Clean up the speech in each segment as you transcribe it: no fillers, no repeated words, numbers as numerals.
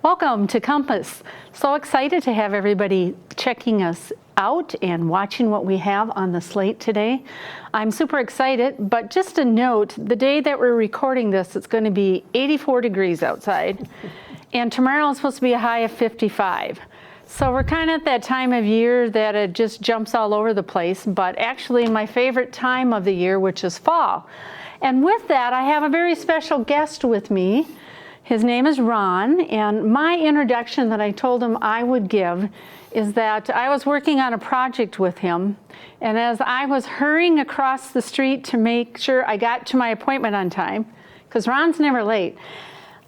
Welcome to Compass. So excited to have everybody checking us out and watching what we have on the slate today. I'm super excited, but just a note, the day that we're recording this, it's going to be 84 degrees outside, and tomorrow is supposed to be a high of 55. So we're kind of at that time of year that it just jumps all over the place, but actually my favorite time of the year, which is fall. And with that, I have a very special guest with me. His name is Ron, and my introduction that I told him I would give is that I was working on a project with him, and as I was hurrying across the street to make sure I got to my appointment on time, because Ron's never late,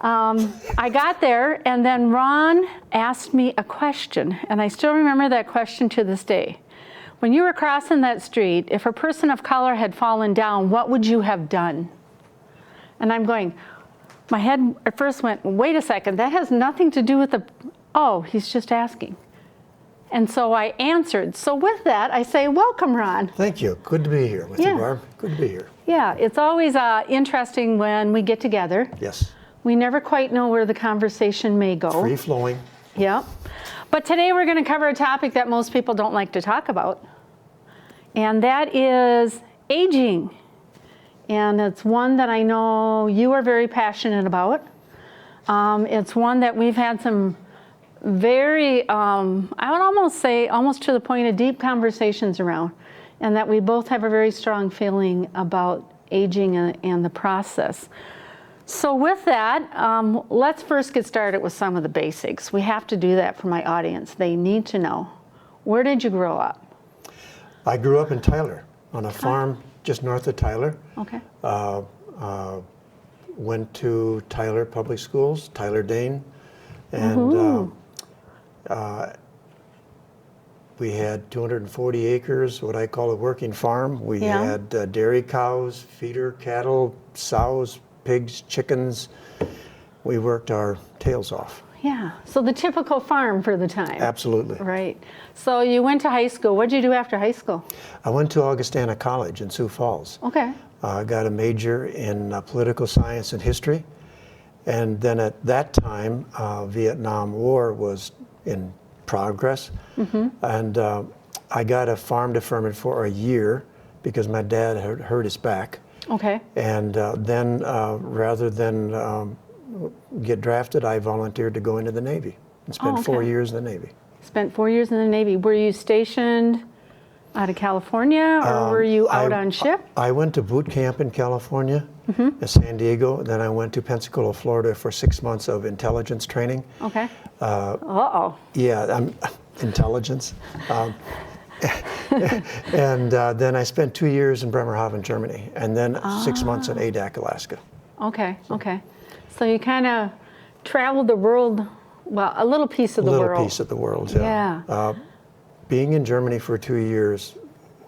I got there, and then Ron asked me a question, and I still remember that question to this day. When you were crossing that street, if a person of color had fallen down, what would you have done? And I'm going, my head at first went, wait a second, that has nothing to do with oh, he's just asking. And so I answered. So with that, I say, welcome, Ron. Thank you. Good to be here with you, Barb. Good to be here. Yeah, it's always interesting when we get together. Yes. We never quite know where the conversation may go. Free flowing. Yeah. But today we're going to cover a topic that most people don't like to talk about, and that is aging. And it's one that I know you are very passionate about. It's one that we've had some very, I would almost say, almost to the point of deep conversations around, and that we both have a very strong feeling about aging and the process. So with that, let's first get started with some of the basics. We have to do that for my audience. They need to know. Where did you grow up? I grew up in Tyler, on a farm just north of Tyler. Okay. Went to Tyler Public Schools, Tyler Dane, and we had 240 acres, what I call a working farm. We had dairy cows, feeder cattle, sows, pigs, chickens. We worked our tails off. Yeah, so the typical farm for the time. Absolutely. Right. So you went to high school. What did you do after high school? I went to Augustana College in Sioux Falls. Okay. I got a major in political science and history. And then at that time, Vietnam War was in progress. Mm-hmm. And I got a farm deferment for a year because my dad had hurt his back. Okay. And then rather than get drafted, I volunteered to go into the Navy and spent 4 years in the Navy. Spent 4 years in the Navy. Were you stationed out of California, or were you out on ship? I went to boot camp in California, in San Diego. Then I went to Pensacola, Florida for 6 months of intelligence training. Okay. Yeah, intelligence. And then I spent 2 years in Bremerhaven, Germany, and then 6 months in Adak, Alaska. Okay, okay. So you kind of traveled the world, well, a little piece of the world. A little piece of the world, yeah. Being in Germany for 2 years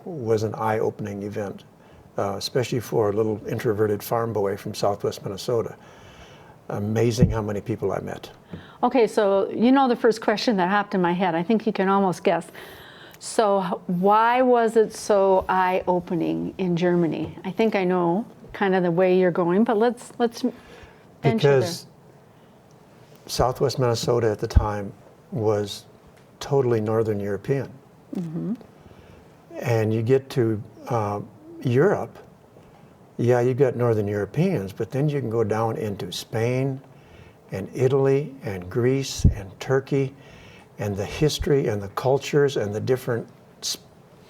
was an eye-opening event, especially for a little introverted farm boy from southwest Minnesota. Amazing how many people I met. Okay, so you know the first question that hopped in my head. I think you can almost guess. So why was it so eye-opening in Germany? I think I know kind of the way you're going, but let's because southwest Minnesota at the time was totally Northern European. Mm-hmm. And you get to Europe, yeah, you got Northern Europeans, but then you can go down into Spain and Italy and Greece and Turkey, and the history and the cultures and the different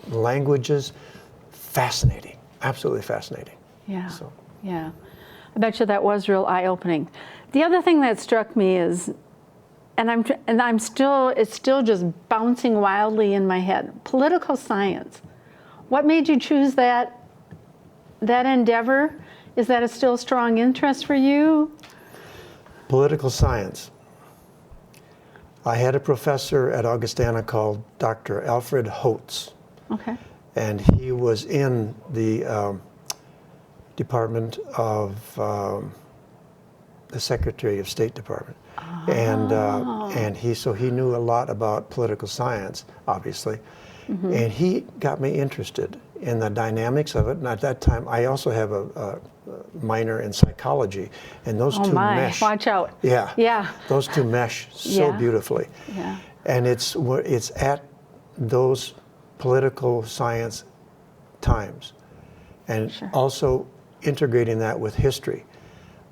languages. Fascinating, absolutely fascinating. Yeah, yeah. I bet you that was real eye-opening. The other thing that struck me is, it's still just bouncing wildly in my head, political science. What made you choose that endeavor? Is that a still strong interest for you? Political science. I had a professor at Augustana called Dr. Alfred Holtz. Okay. And he was in the Department of the Secretary of State Department. And he knew a lot about political science, obviously. Mm-hmm. And he got me interested in the dynamics of it. And at that time, I also have a minor in psychology, and those Oh two my, mesh. watch out. Yeah. Yeah. Those two mesh so Yeah. beautifully. Yeah. And it's at those political science times, and Sure. also integrating that with history.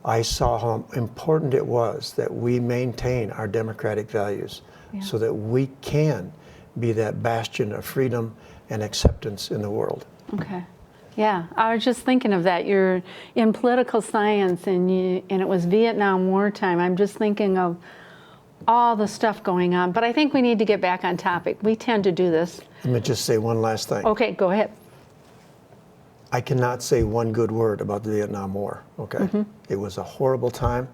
I saw how important it was that we maintain our democratic values so that we can be that bastion of freedom and acceptance in the world. Okay. Yeah, I was just thinking of that. You're in political science, and it was Vietnam War time. I'm just thinking of all the stuff going on. But I think we need to get back on topic. We tend to do this. Let me just say one last thing. Okay, go ahead. I cannot say one good word about the Vietnam War, okay? It was a horrible time.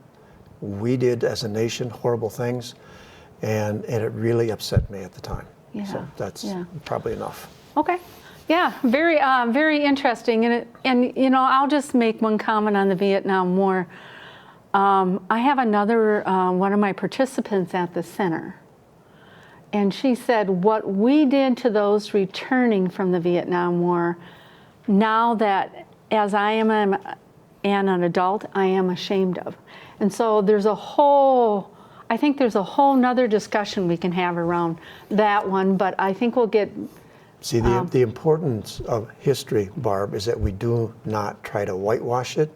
We did, as a nation, horrible things, and it really upset me at the time. Yeah. So that's probably enough. Okay. Yeah, very interesting. And you know, I'll just make one comment on the Vietnam War. I have another one of my participants at the center, and she said what we did to those returning from the Vietnam War, now that as I am an adult, I am ashamed of. And so I think there's a whole nother discussion we can have around that one, but I think we'll get. See, the importance of history, Barb, is that we do not try to whitewash it.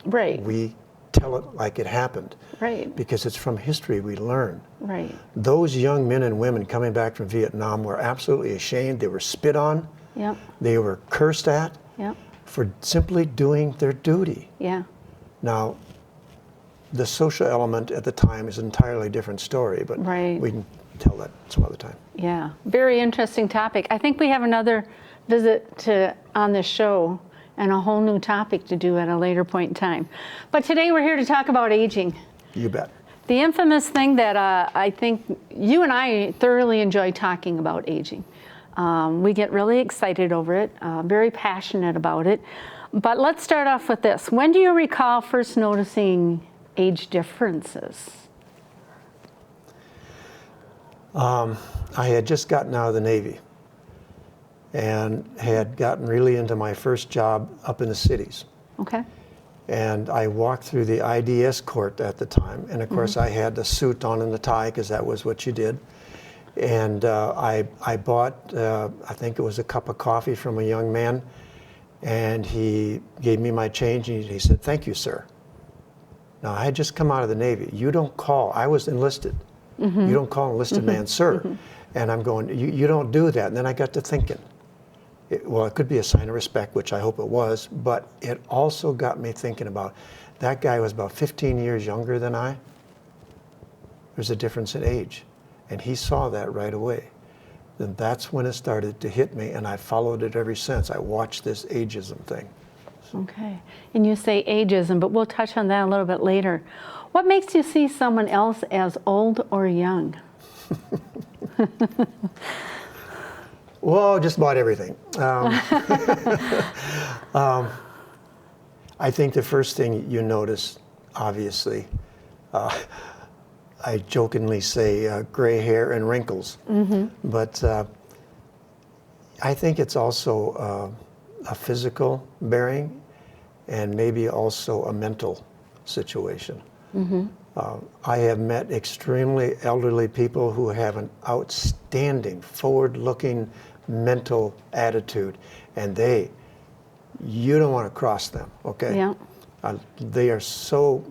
Right. We tell it like it happened. Right. Because it's from history we learn. Right. Those young men and women coming back from Vietnam were absolutely ashamed. They were spit on. Yep. They were cursed at Yep. for simply doing their duty. Yeah. Now, the social element at the time is an entirely different story, but Right. we can tell that some other time. Yeah. Very interesting topic. I think we have another visit on this show and a whole new topic to do at a later point in time. But today we're here to talk about aging. You bet. The infamous thing that I think you and I thoroughly enjoy talking about aging. We get really excited over it, very passionate about it. But let's start off with this. When do you recall first noticing age differences? I had just gotten out of the Navy and had gotten really into my first job up in the cities. Okay. And I walked through the IDS court at the time. And of course, I had the suit on and the tie because that was what you did. And I bought, I think it was a cup of coffee from a young man. And he gave me my change and he said, "Thank you, sir." Now, I had just come out of the Navy. You don't call, I was enlisted. You don't call an enlisted man, "sir." And I'm going, you don't do that. And then I got to thinking, well, it could be a sign of respect, which I hope it was, but it also got me thinking about, that guy was about 15 years younger than I. There's a difference in age. And he saw that right away. Then that's when it started to hit me, and I followed it ever since. I watched this ageism thing. Okay. And you say ageism, but we'll touch on that a little bit later. What makes you see someone else as old or young? Well, just about everything. I think the first thing you notice, obviously, I jokingly say gray hair and wrinkles, but I think it's also a physical bearing and maybe also a mental situation. I have met extremely elderly people who have an outstanding, forward-looking mental attitude, and you don't want to cross them, okay? Yeah. They are so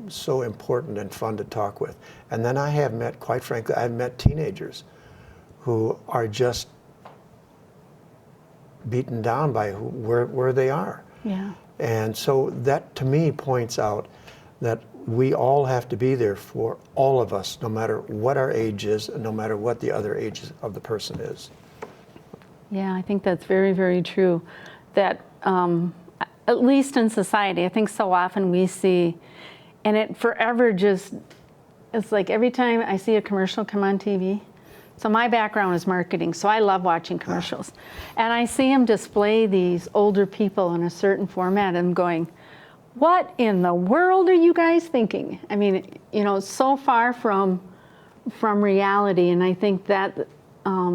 important and fun to talk with. And then I have met, quite frankly, I've met teenagers who are just beaten down by where they are. Yeah. And so that, to me, points out that we all have to be there for all of us, no matter what our age is, and no matter what the other age of the person is. Yeah, I think that's very, very true. That at least in society, I think so often we see, and it forever just, it's like every time I see a commercial come on TV. So my background is marketing, so I love watching commercials. And I see them display these older people in a certain format, and I'm going, what in the world are you guys thinking? I mean, you know, so far from reality, and I think that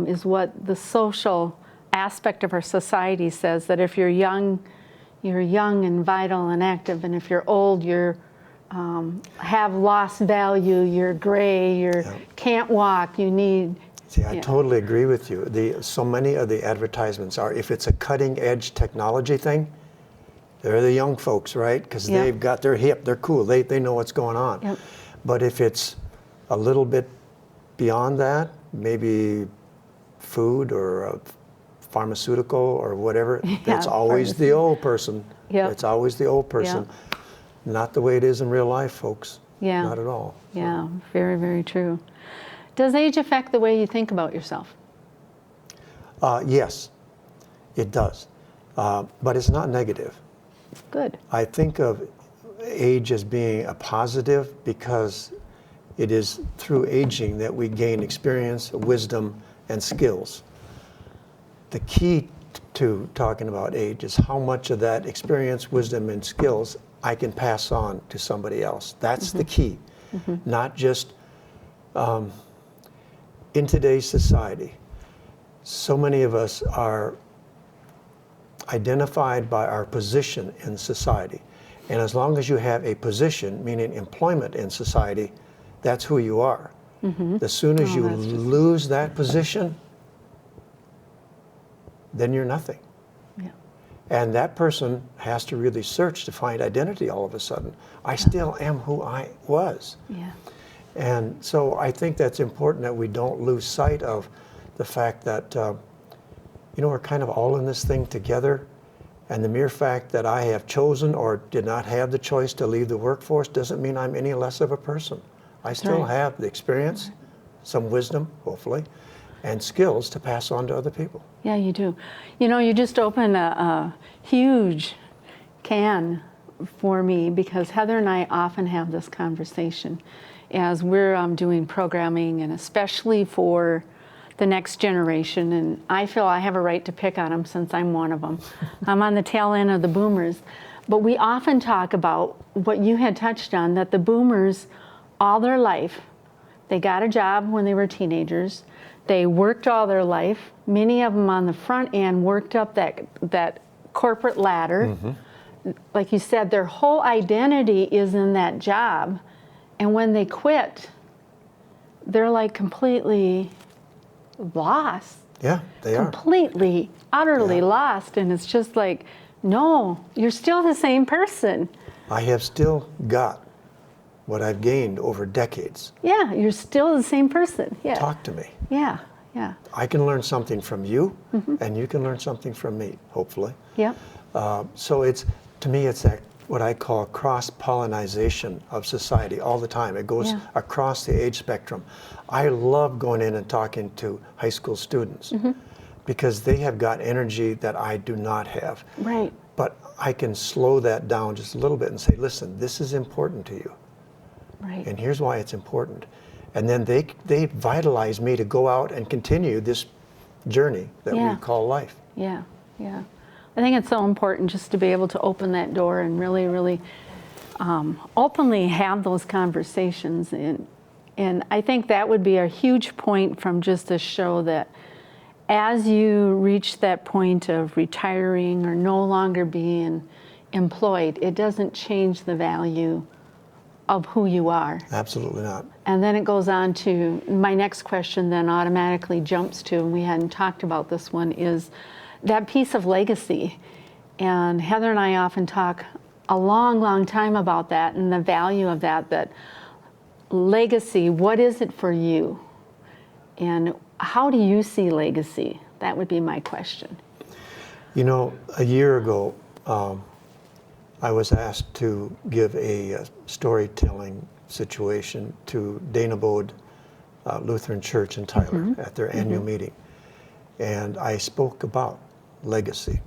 is what the social aspect of our society says, that if you're young, you're young and vital and active, and if you're old, you're have lost value, you're gray, you can't walk, you need. See, I totally agree with you. So many of the advertisements are, if it's a cutting edge technology thing, they're the young folks, right? Because they've got their hip, they're cool, they know what's going on. Yep. But if it's a little bit beyond that, maybe food or a pharmaceutical or whatever, that's always the old person. Yep. It's always the old person. Yep. Not the way it is in real life, folks. Yeah. Not at all. Yeah, very, very true. Does age affect the way you think about yourself? Yes, it does. But it's not negative. Good. I think of age as being a positive because it is through aging that we gain experience, wisdom, and skills. The key to talking about age is how much of that experience, wisdom, and skills I can pass on to somebody else. That's the key. Not just in today's society, so many of us are identified by our position in society. And as long as you have a position, meaning employment in society, that's who you are. As soon as you lose that position, then you're nothing. Yeah. And that person has to really search to find identity all of a sudden. I still am who I was. Yeah. And so I think that's important that we don't lose sight of the fact that, we're kind of all in this thing together. And the mere fact that I have chosen or did not have the choice to leave the workforce doesn't mean I'm any less of a person. I still have the experience, some wisdom, hopefully, and skills to pass on to other people. Yeah, you do. You just opened a huge can for me because Heather and I often have this conversation as we're doing programming, and especially for the next generation. And I feel I have a right to pick on them since I'm one of them. I'm on the tail end of the boomers. But we often talk about what you had touched on, that the boomers, all their life, they got a job when they were teenagers. They worked all their life. Many of them on the front end worked up that corporate ladder. Like you said, their whole identity is in that job. And when they quit, they're like completely lost. Yeah, they are. Completely, utterly lost. And it's just like, no, you're still the same person. I have still got what I've gained over decades. Yeah, you're still the same person. Yeah. Talk to me. Yeah, yeah. I can learn something from you, and you can learn something from me, hopefully. Yeah. So to me, it's that what I call cross-pollinization of society all the time. It goes across the age spectrum. I love going in and talking to high school students because they have got energy that I do not have. Right. But I can slow that down just a little bit and say, listen, this is important to you. Right. And here's why it's important. And then they vitalize me to go out and continue this journey that we call life. Yeah, yeah. I think it's so important just to be able to open that door and really, really openly have those conversations. And I think that would be a huge point from just this show, that as you reach that point of retiring or no longer being employed, it doesn't change the value of who you are. Absolutely not. And then it goes on to, my next question then automatically jumps to, and we hadn't talked about this one, is that piece of legacy. And Heather and I often talk a long, long time about that and the value of that legacy, what is it for you? And how do you see legacy? That would be my question. A year ago, I was asked to give a storytelling situation to Dana Bode Lutheran Church in Tyler at their annual meeting. And I spoke about legacy.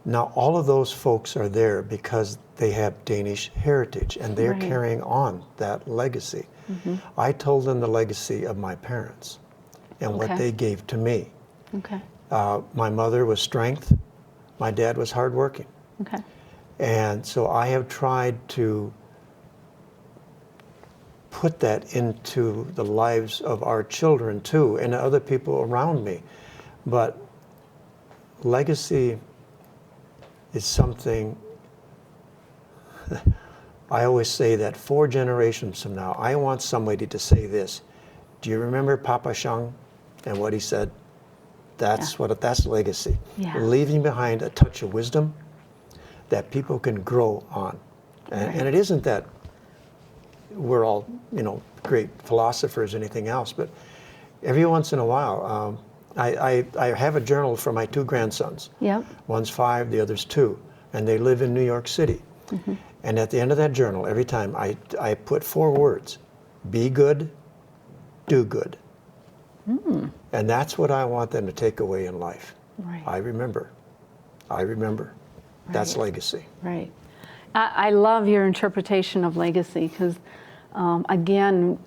Now, all of those folks are there because they have Danish heritage and they're carrying on that legacy. I told them the legacy of my parents and what they gave to me. Okay. My mother was strength. My dad was hardworking. Okay. And so I have tried to put that into the lives of our children too, and other people around me. But legacy is something. I always say that 4 generations from now, I want somebody to say this. Do you remember Papa Skjong and what he said? That's legacy. Yeah. Leaving behind a touch of wisdom that people can grow on. And it isn't that we're all, great philosophers or anything else, but every once in a while, I have a journal for my 2 grandsons. Yep. One's 5, the other's 2, and they live in New York City. Mm-hmm. And at the end of that journal, every time I put 4 words: be good, do good. Mm. And that's what I want them to take away in life. Right. I remember. Right. That's legacy. Right. I love your interpretation of legacy because, again,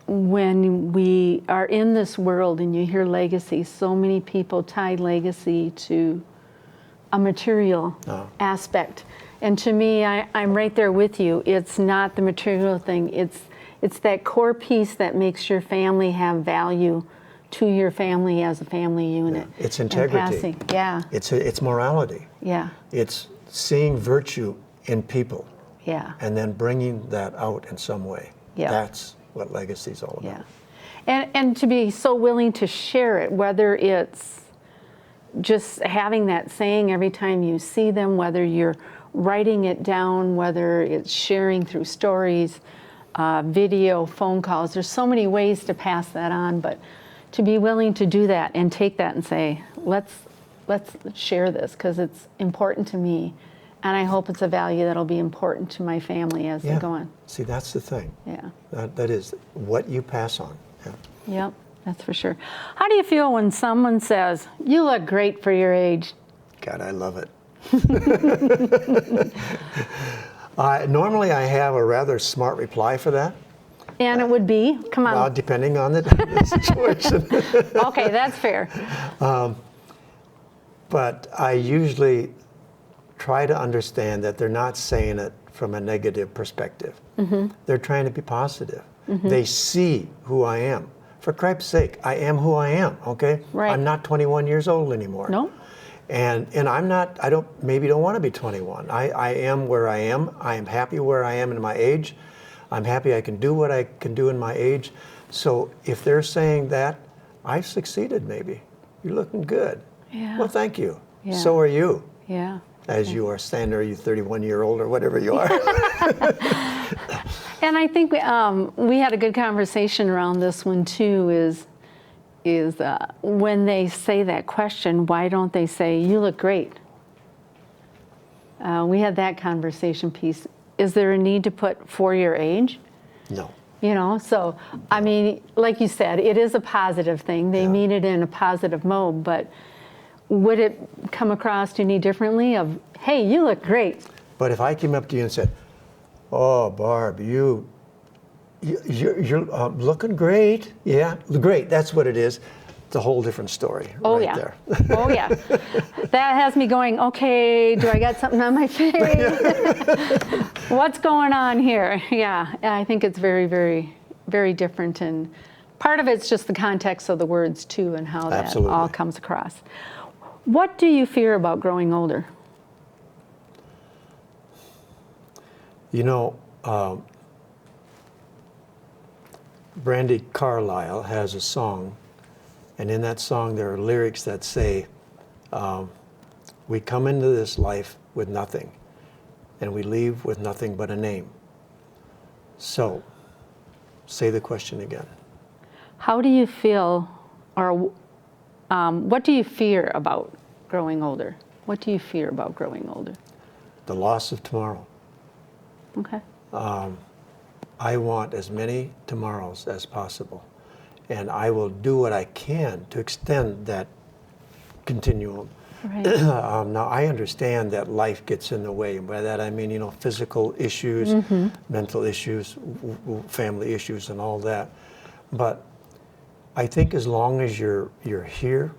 when we are in this world and you hear legacy, so many people tie legacy to a material aspect. And to me, I'm right there with you. It's not the material thing. It's that core piece that makes your family have value to your family as a family unit. Yeah. It's integrity. Yeah. It's morality. Yeah. It's seeing virtue in people. Yeah. And then bringing that out in some way. Yeah. That's what legacy is all about. Yeah. And to be so willing to share it, whether it's just having that saying every time you see them, whether you're writing it down, whether it's sharing through stories, video, phone calls. There's so many ways to pass that on, but to be willing to do that and take that and say, let's share this because it's important to me, and I hope it's a value that'll be important to my family as they go on. See, that's the thing. Yeah. That is what you pass on. Yeah. Yep, that's for sure. How do you feel when someone says, "You look great for your age"? God, I love it. Normally I have a rather smart reply for that. And it would be? Come on. Well, depending on the situation. Okay, that's fair. But I usually try to understand that they're not saying it from a negative perspective. Mm-hmm. They're trying to be positive. Mm-hmm. They see who I am. For Christ's sake, I am who I am, okay? Right. I'm not 21 years old anymore. No. And I'm not, maybe don't want to be 21. I am where I am. I am happy where I am in my age. I'm happy I can do what I can do in my age. So if they're saying that, I've succeeded maybe. You're looking good. Yeah. Well, thank you. Yeah. So are you. Yeah. As you are standing there, you 31-year-old or whatever you are. And I think we had a good conversation around this one too, is when they say that question, why don't they say, "You look great"? We had that conversation piece. Is there a need to put for your age? No. So, I mean, like you said, it is a positive thing. They mean it in a positive mode, but would it come across any differently of, "Hey, you look great"? But if I came up to you and said, "Oh, Barb, you're looking great." Yeah, great, that's what it is. It's a whole different story there. Oh, yeah. That has me going, okay, do I got something on my face? What's going on here? Yeah, I think it's very, very, very different. And part of it's just the context of the words, too, and how that all comes across. What do you fear about growing older? Brandy Carlisle has a song, and in that song there are lyrics that say, we come into this life with nothing, and we leave with nothing but a name. So, say the question again. How do you feel, or what do you fear about growing older? What do you fear about growing older? The loss of tomorrow. Okay. I want as many tomorrows as possible, and I will do what I can to extend that continuum. Right. Now, I understand that life gets in the way, and by that I mean, physical issues, mental issues, family issues, and all that. But I think as long as you're here,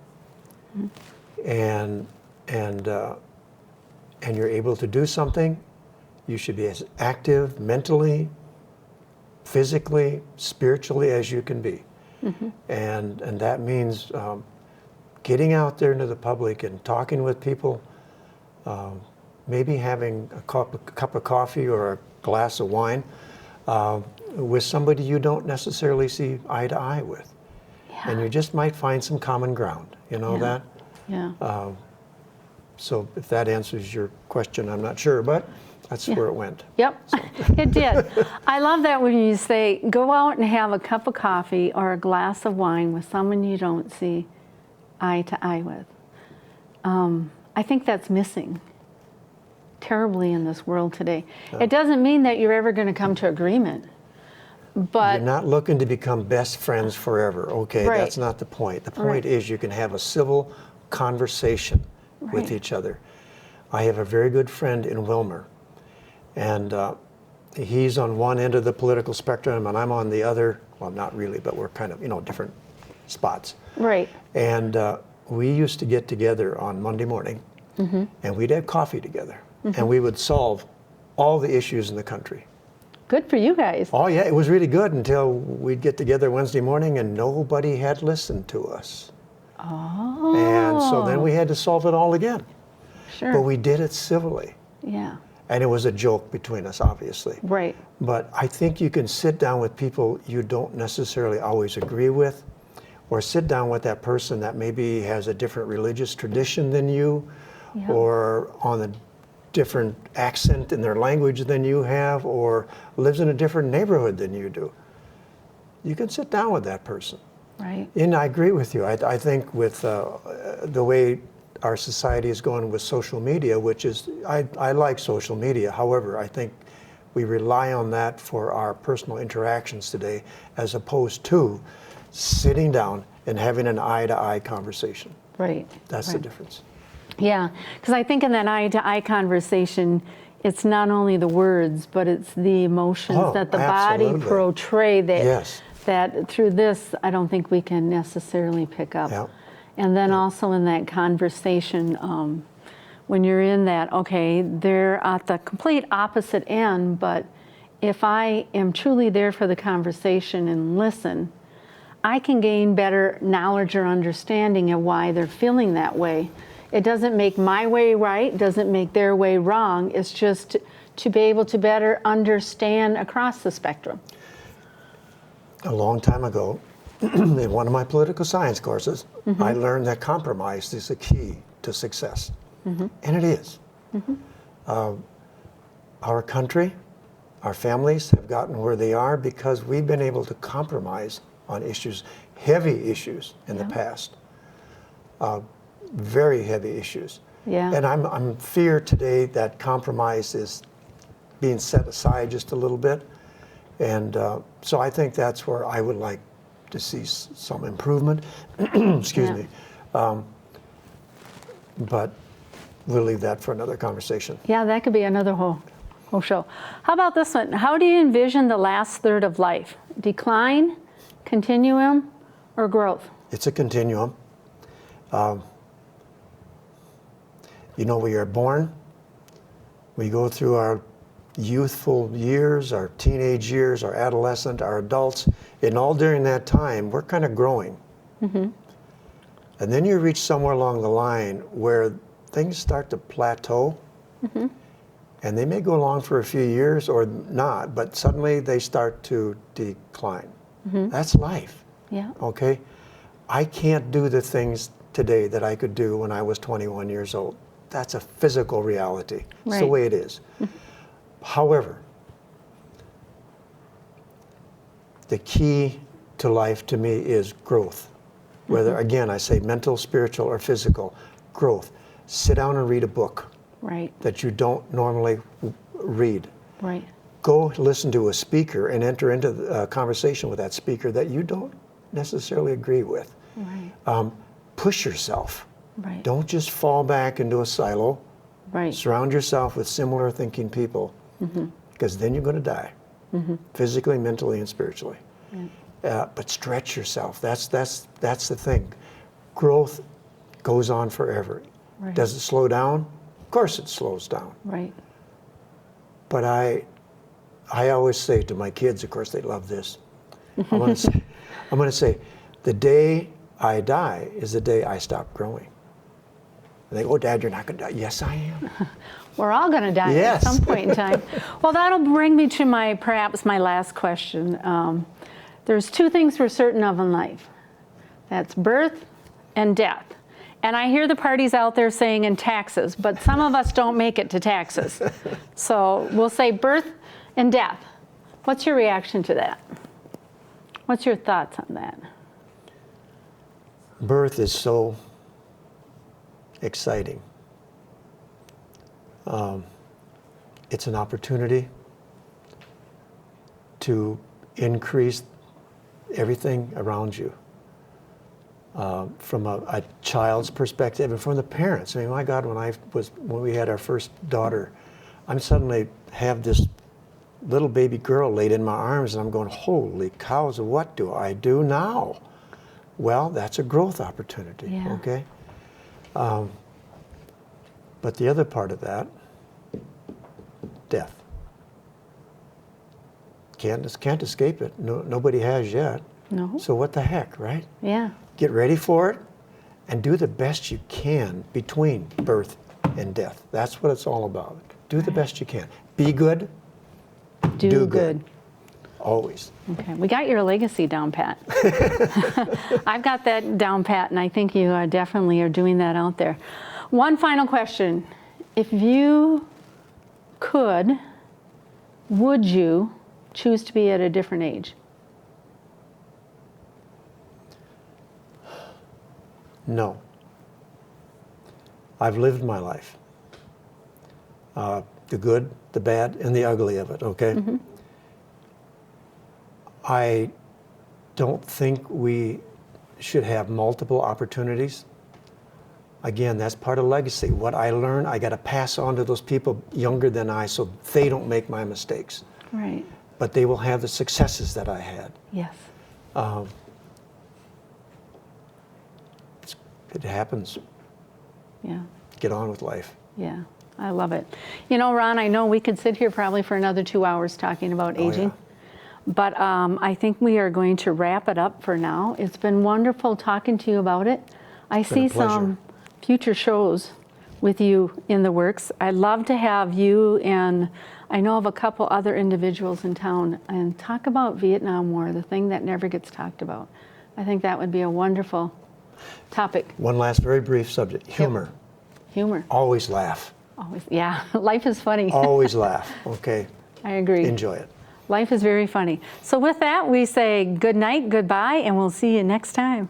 and you're able to do something, you should be as active mentally, physically, spiritually as you can be. Mm-hmm. And that means getting out there into the public and talking with people, maybe having a cup of coffee or a glass of wine with somebody you don't necessarily see eye to eye with. Yeah. And you just might find some common ground, you know that? Yeah. So if that answers your question, I'm not sure, but that's where it went. Yep, it did. I love that when you say, go out and have a cup of coffee or a glass of wine with someone you don't see eye to eye with. I think that's missing terribly in this world today. It doesn't mean that you're ever going to come to agreement, but you're not looking to become best friends forever, okay? Right. That's not the point. The point Right. is you can have a civil conversation with Right. each other. I have a very good friend in Wilmer, and he's on one end of the political spectrum, and I'm on the other. Well, not really, but we're kind of, different spots. right, And we used to get together on Monday morning, and we'd have coffee together, and we would solve all the issues in the country. good for you guys. Oh yeah, it was really good until we'd get together Wednesday morning and nobody had listened to us. Oh, And so then we had to solve it all again. sure. But we did it civilly. Yeah, And it was a joke between us, obviously. right, But I think you can sit down with people you don't necessarily always agree with, or sit down with that person that maybe has a different religious tradition than you, Yeah. or on a different accent in their language than you have, or lives in a different neighborhood than you do. You can sit down with that person. right, And I agree with you. I think with the way our society is going with social media, which is, I like social media. However, I think we rely on that for our personal interactions today, as opposed to sitting down and having an eye-to-eye conversation. right. That's the right. difference. Yeah, because I think in that eye-to-eye conversation, it's not only the words, but it's the emotions Oh, that the body absolutely. portray that, Yes. that through this, I don't think we can necessarily pick up. Yeah. And then also in that conversation, when you're in that, okay, they're at the complete opposite end, but if I am truly there for the conversation and listen, I can gain better knowledge or understanding of why they're feeling that way. It doesn't make my way right, doesn't make their way wrong. It's just to be able to better understand across the spectrum. A long time ago, in one of my political science courses, I learned that compromise is the key to success. And it is. Our country, our families have gotten where they are because we've been able to compromise on issues, heavy issues in the past. Very heavy issues. Yeah. And I'm fear today that compromise is being set aside just a little bit. And so I think that's where I would like to see some improvement. Excuse me. But we'll leave that for another conversation. Yeah, that could be another whole show. How about this one? How do you envision the last third of life? Decline, continuum, or growth? It's a continuum. We are born, we go through our youthful years, our teenage years, our adolescent, our adults, and all during that time, we're kind of growing. And then you reach somewhere along the line where things start to plateau, and they may go along for a few years or not, but suddenly they start to decline. That's life. Yeah. Okay? I can't do the things today that I could do when I was 21 years old. That's a physical reality. It's the Right. way it is. However, the key to life to me is growth. Whether, again, I say mental, spiritual, or physical, growth. Sit down and read a book Right, that you don't normally read. right, Go listen to a speaker and enter into a conversation with that speaker that you don't necessarily agree with. right, Push yourself. right, Don't just fall back into a silo. right, Surround yourself with similar thinking people, because then you're going to die, physically, mentally, and spiritually. But stretch yourself. That's the thing. Growth goes on forever. Right. Does it slow down? Of course it slows down. right. But I always say to my kids, of course they love this, I'm going to say, the day I die is the day I stop growing. And they go, "Oh, Dad, you're not going to die." Yes, I am. We're all going to die Yes. at some point in time. Well, that'll bring me to perhaps my last question. There's two things we're certain of in life. That's birth and death. And I hear the parties out there saying and taxes, but some of us don't make it to taxes. So we'll say birth and death. What's your reaction to that? What's your thoughts on that? Birth is so exciting. It's an opportunity to increase everything around you. From a child's perspective and from the parents. I mean, my God, when we had our first daughter, I'm suddenly have this little baby girl laid in my arms and I'm going, holy cows, what do I do now? Well, that's a growth opportunity, Yeah. okay? But the other part of that, death. Can't escape it. No, nobody has yet. No. So what the heck, right? Yeah. Get ready for it and do the best you can between birth and death. That's what it's all about. Do the best you can. Be good. Do good. Always. Okay, we got your legacy down pat. I've got that down pat, and I think you definitely are doing that out there. One final question. If you could, would you choose to be at a different age? No. I've lived my life. The good, the bad, and the ugly of it, okay? Mm-hmm. I don't think we should have multiple opportunities. Again, that's part of legacy. What I learn, I got to pass on to those people younger than I so they don't make my mistakes. Right. But they will have the successes that I had. Yes. It happens. Yeah. Get on with life. Yeah. I love it. You know, Ron, I know we could sit here probably for another 2 hours talking about aging. Oh, yeah. But I think we are going to wrap it up for now. It's been wonderful talking to you about it. I see some future shows with you in the works. I'd love to have you and I know of a couple other individuals in town and talk about Vietnam War, the thing that never gets talked about. I think that would be a wonderful topic. One last very brief subject, humor. Yep. Humor. Always laugh. Always, yeah. Life is funny. Always laugh, okay? I agree. Enjoy it. Life is very funny. So with that, we say good night, goodbye, and we'll see you next time.